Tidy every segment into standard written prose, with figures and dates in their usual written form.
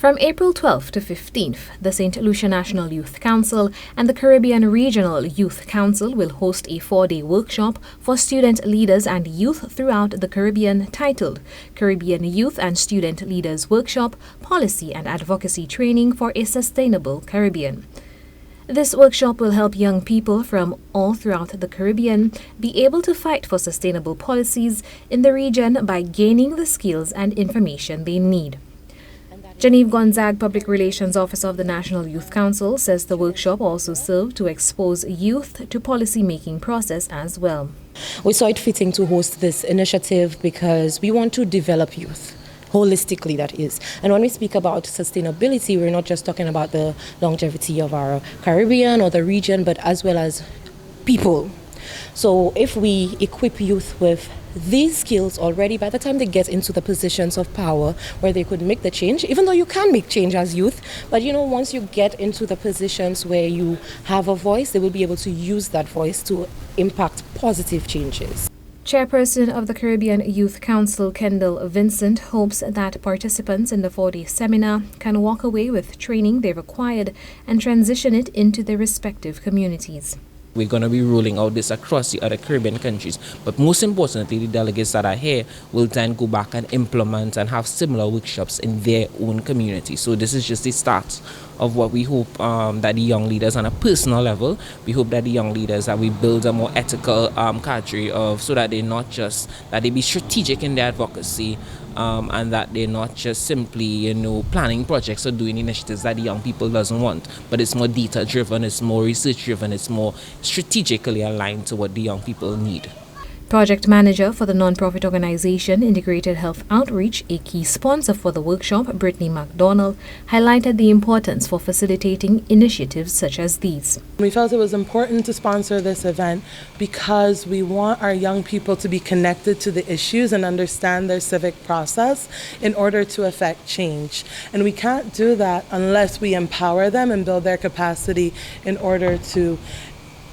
From April 12th to 15th, the St. Lucia National Youth Council and the Caribbean Regional Youth Council will host a 4-day workshop for student leaders and youth throughout the Caribbean titled Caribbean Youth and Student Leaders Workshop, Policy and Advocacy Training for a Sustainable Caribbean. This workshop will help young people from all throughout the Caribbean be able to fight for sustainable policies in the region by gaining the skills and information they need. Genevieve Gonzague, Public Relations Officer of the National Youth Council, says the workshop also served to expose youth to policy-making process as well. We saw it fitting to host this initiative because we want to develop youth. Holistically, that is. And when we speak about sustainability, we're not just talking about the longevity of our Caribbean or the region, but as well as people. So if we equip youth with these skills already, by the time they get into the positions of power where they could make the change, even though you can make change as youth, but once you get into the positions where you have a voice, they will be able to use that voice to impact positive changes. Chairperson of the Caribbean Youth Council, Kendall Vincent, hopes that participants in the 4-day seminar can walk away with training they've acquired and transition it into their respective communities. We're going to be rolling out this across the other Caribbean countries. But most importantly, the delegates that are here will then go back and implement and have similar workshops in their own community. So this is just the start of what we hope that the young leaders on a personal level, we hope that the young leaders that we build a more ethical cadre of, so that they're not just, that they be strategic in their advocacy, and that they're not just simply, planning projects or doing initiatives that the young people doesn't want, but it's more data-driven, it's more research-driven, it's more strategically aligned to what the young people need. Project manager for the non-profit organization Integrated Health Outreach, a key sponsor for the workshop, Brittany McDonald, highlighted the importance for facilitating initiatives such as these. We felt it was important to sponsor this event because we want our young people to be connected to the issues and understand their civic process in order to affect change. And we can't do that unless we empower them and build their capacity in order to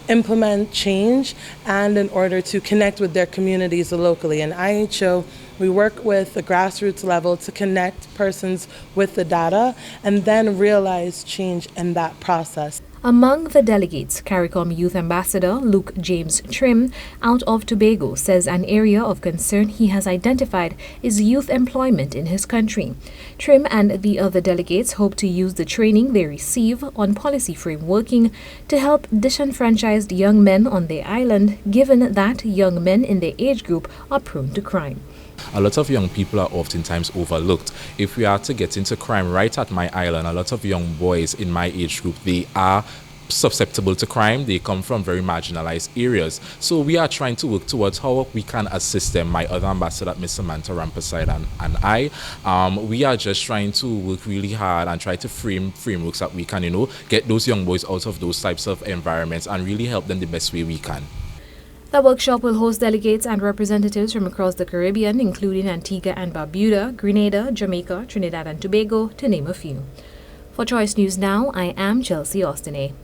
implement change and in order to connect with their communities locally. In IHO, we work with the grassroots level to connect persons with the data and then realize change in that process. Among the delegates, CARICOM Youth Ambassador Luke James Trim out of Tobago says an area of concern he has identified is youth employment in his country. Trim and the other delegates hope to use the training they receive on policy frameworking to help disenfranchised young men on their island, given that young men in their age group are prone to crime. A lot of young people are oftentimes overlooked. If we are to get into crime right at my island, a lot of young boys in my age group, they are susceptible to crime. They come from very marginalized areas. So we are trying to work towards how we can assist them. My other ambassador, Ms. Samantha Rampaside, and I, we are just trying to work really hard and try to frame frameworks that we can, get those young boys out of those types of environments and really help them the best way we can. The workshop will host delegates and representatives from across the Caribbean, including Antigua and Barbuda, Grenada, Jamaica, Trinidad and Tobago, to name a few. For Choice News Now, I am Chelsea Austin.